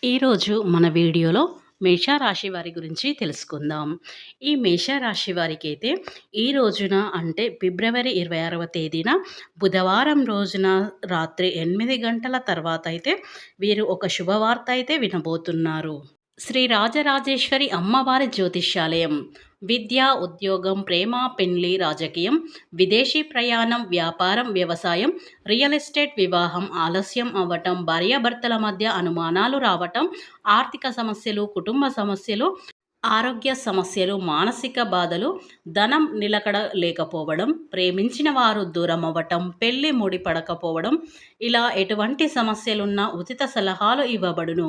ఈరోజు మన వీడియోలో మేషరాశి వారి గురించి తెలుసుకుందాం. ఈ మేషరాశి వారికైతే ఈ రోజున అంటే ఫిబ్రవరి 26వ తేదీన బుధవారం రోజున రాత్రి 8 గంటల తర్వాత అయితే వీరు ఒక శుభవార్త అయితే వినబోతున్నారు. శ్రీ రాజరాజేశ్వరి అమ్మవారి జ్యోతిష్యాలయం విద్య, ఉద్యోగం, ప్రేమ, పెళ్లి, రాజకీయం, విదేశీ ప్రయాణం, వ్యాపారం, వ్యవసాయం, రియల్ ఎస్టేట్, వివాహం ఆలస్యం అవ్వటం, భార్యాభర్తల మధ్య అనుమానాలు రావటం, ఆర్థిక సమస్యలు, కుటుంబ సమస్యలు, ఆరోగ్య సమస్యలు, మానసిక బాధలు, ధనం నిలకడ లేకపోవడం, ప్రేమించిన వారు దూరం అవ్వటం, పెళ్లి ముడిపడకపోవడం, ఇలా ఎటువంటి సమస్యలున్నా ఉచిత సలహాలు ఇవ్వబడును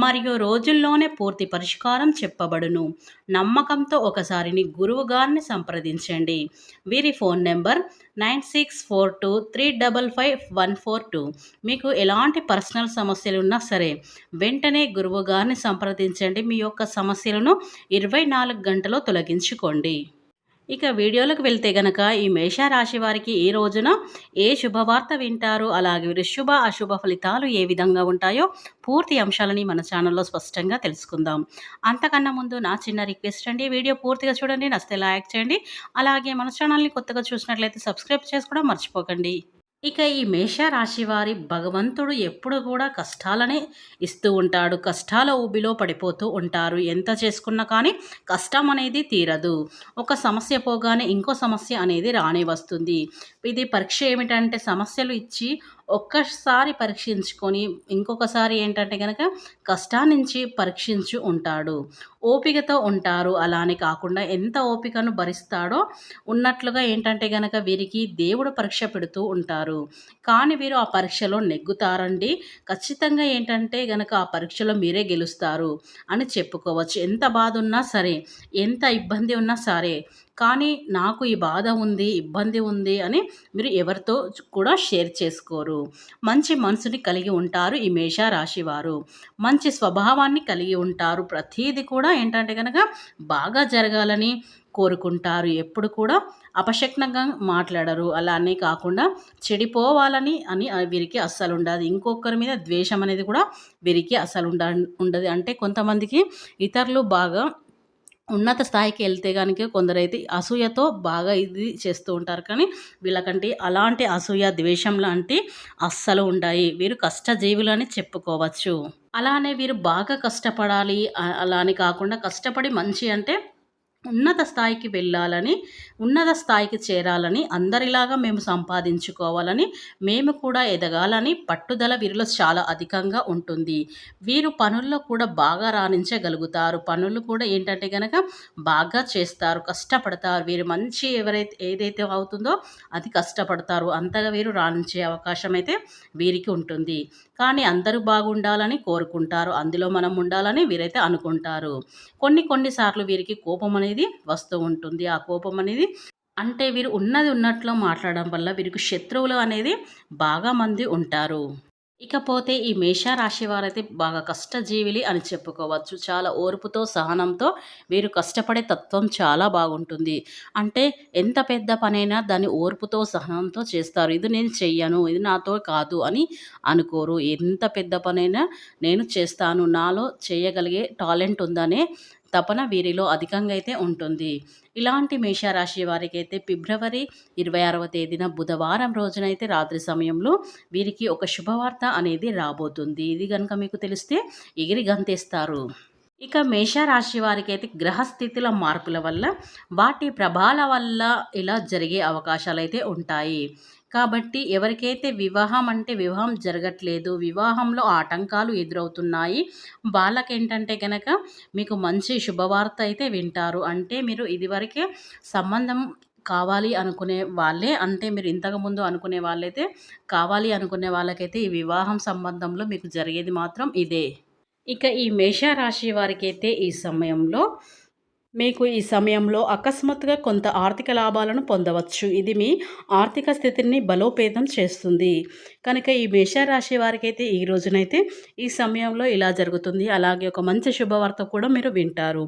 మరియు రోజుల్లోనే పూర్తి పరిష్కారం చెప్పబడును. నమ్మకంతో ఒకసారిని గురువు గారిని సంప్రదించండి. వీరి ఫోన్ నెంబర్ 9642355142. మీకు ఎలాంటి పర్సనల్ సమస్యలున్నా సరే వెంటనే గురువు గారిని సంప్రదించండి. మీ యొక్క సమస్యలను 24 గంటలో తొలగించుకోండి. ఇక వీడియోలకు వెళ్తే గనక ఈ మేషరాశి వారికి ఈ రోజున ఏ శుభవార్త వింటారు, అలాగే వీరి శుభ అశుభ ఫలితాలు ఏ విధంగా ఉంటాయో పూర్తి అంశాలని మన ఛానల్లో స్పష్టంగా తెలుసుకుందాం. అంతకన్నా ముందు నా చిన్న రిక్వెస్ట్ అండి, వీడియో పూర్తిగా చూడండి, నచ్చితే లైక్ చేయండి. అలాగే మన ఛానల్ని కొత్తగా చూసినట్లయితే సబ్స్క్రైబ్ చేసుకోవడం మర్చిపోకండి. ఇక ఈ మేషరాశి వారి భగవంతుడు ఎప్పుడు కూడా కష్టాలనే ఇస్తూ ఉంటాడు. కష్టాల ఊబిలో పడిపోతూ ఉంటారు. ఎంత చేసుకున్నా కానీ కష్టం అనేది తీరదు. ఒక సమస్య పోగానే ఇంకో సమస్య అనేది రానే వస్తుంది. ఇది పరీక్ష ఏమిటంటే సమస్యలు ఇచ్చి ఒక్కసారి పరీక్షించుకొని ఇంకొకసారి ఏంటంటే కనుక కష్టాన్నించి పరీక్షించి ఉంటాడు. ఓపికతో ఉంటారు. అలానే కాకుండా ఎంత ఓపికను భరిస్తాడో ఉన్నట్లుగా ఏంటంటే గనక వీరికి దేవుడు పరీక్ష పెడుతూ ఉంటారు. కానీ వీరు ఆ పరీక్షలో నెగ్గుతారండి. ఖచ్చితంగా ఏంటంటే గనక ఆ పరీక్షలో మీరే గెలుస్తారు అని చెప్పుకోవచ్చు. ఎంత బాధ ఉన్నా సరే, ఎంత ఇబ్బంది ఉన్నా సరే, కానీ నాకు ఈ బాధ ఉంది, ఇబ్బంది ఉంది అని మీరు ఎవరితో కూడా షేర్ చేసుకోరు. మంచి మనసుని కలిగి ఉంటారు ఈ మేషరాశి వారు. మంచి స్వభావాన్ని కలిగి ఉంటారు. ప్రతీది కూడా ఏంటంటే కనుక బాగా జరగాలని కోరుకుంటారు. ఎప్పుడు కూడా అపశక్నంగా మాట్లాడరు. అలానే కాకుండా చెడిపోవాలని అని వీరికి అస్సలు ఉండదు. ఇంకొకరి మీద ద్వేషం అనేది కూడా వీరికి అస్సలు ఉండదు. అంటే కొంతమందికి ఇతరులు బాగా ఉన్నత స్థాయికి వెళ్తే కనుక కొందరైతే అసూయతో బాగా ఇది చేస్తూ ఉంటారు. కానీ వీళ్ళకంటే అలాంటి అసూయ, ద్వేషం లాంటి అస్సలు ఉంటాయి. వీరు కష్టజీవులని చెప్పుకోవచ్చు. అలానే వీరు బాగా కష్టపడాలి అలానే కాకుండా కష్టపడి మంచి అంటే ఉన్నత స్థాయికి వెళ్ళాలని, ఉన్నత స్థాయికి చేరాలని, అందరిలాగా మేము సంపాదించుకోవాలని, మేము కూడా ఎదగాలని పట్టుదల వీరిలో చాలా అధికంగా ఉంటుంది. వీరు పనుల్లో కూడా బాగా రాణించగలుగుతారు. పనులు కూడా ఏంటంటే గనక బాగా చేస్తారు, కష్టపడతారు. వీరు మంచి ఏదైతే అవుతుందో అది కష్టపడతారు. అంతగా వీరు రాణించే అవకాశం అయితే వీరికి ఉంటుంది. కానీ అందరూ బాగుండాలని కోరుకుంటారు. అందులో మనం ఉండాలని వీరైతే అనుకుంటారు. కొన్నిసార్లు వీరికి కోపం అనేది వస్తూ ఉంటుంది. ఆ కోపం అనేది అంటే వీరు ఉన్నది ఉన్నట్లు మాట్లాడడం వల్ల వీరికి శత్రువులు అనేది బాగా మంది ఉంటారు. ఇకపోతే ఈ మేషరాశి వారైతే బాగా కష్టజీవిలి అని చెప్పుకోవచ్చు. చాలా ఓర్పుతో, సహనంతో వీరు కష్టపడే తత్వం చాలా బాగుంటుంది. అంటే ఎంత పెద్ద పనైనా దాన్ని ఓర్పుతో, సహనంతో చేస్తారు. ఇది నేను చెయ్యను, ఇది నాతో కాదు అని అనుకోరు. ఎంత పెద్ద పనైనా నేను చేస్తాను, నాలో చేయగలిగే టాలెంట్ ఉందనే తపన వీరిలో అధికంగా అయితే ఉంటుంది. ఇలాంటి మేషరాశి వారికైతే ఫిబ్రవరి 26వ తేదీన బుధవారం రోజునైతే రాత్రి సమయంలో వీరికి ఒక శుభవార్త అనేది రాబోతుంది. ఇది కనుక మీకు తెలిస్తే ఎగిరి గంతేస్తారు. ఇక మేషరాశి వారికైతే గ్రహస్థితుల మార్పుల వల్ల వాటి ప్రభావాల వల్ల ఇలా జరిగే అవకాశాలైతే ఉంటాయి. కాబట్టి ఎవరికైతే వివాహం జరగట్లేదు, వివాహంలో ఆటంకాలు ఎదురవుతున్నాయి, వాళ్ళకేంటంటే కనుక మీకు మంచి శుభవార్త అయితే వింటారు. అంటే మీరు ఇదివరకే సంబంధం కావాలి అనుకునే వాళ్ళే, అంటే మీరు ఇంతకుముందు అనుకునే వాళ్ళైతే కావాలి అనుకునే వాళ్ళకైతే ఈ వివాహం సంబంధంలో మీకు జరిగేది మాత్రం ఇదే. ఇక ఈ మేషరాశి వారికైతే ఈ సమయంలో అకస్మాత్తుగా కొంత ఆర్థిక లాభాలను పొందవచ్చు. ఇది మీ ఆర్థిక స్థితిని బలోపేతం చేస్తుంది. కనుక ఈ మేషరాశి వారికైతే ఈ రోజునైతే ఈ సమయంలో ఇలా జరుగుతుంది. అలాగే ఒక మంచి శుభవార్త కూడా మీరు వింటారు.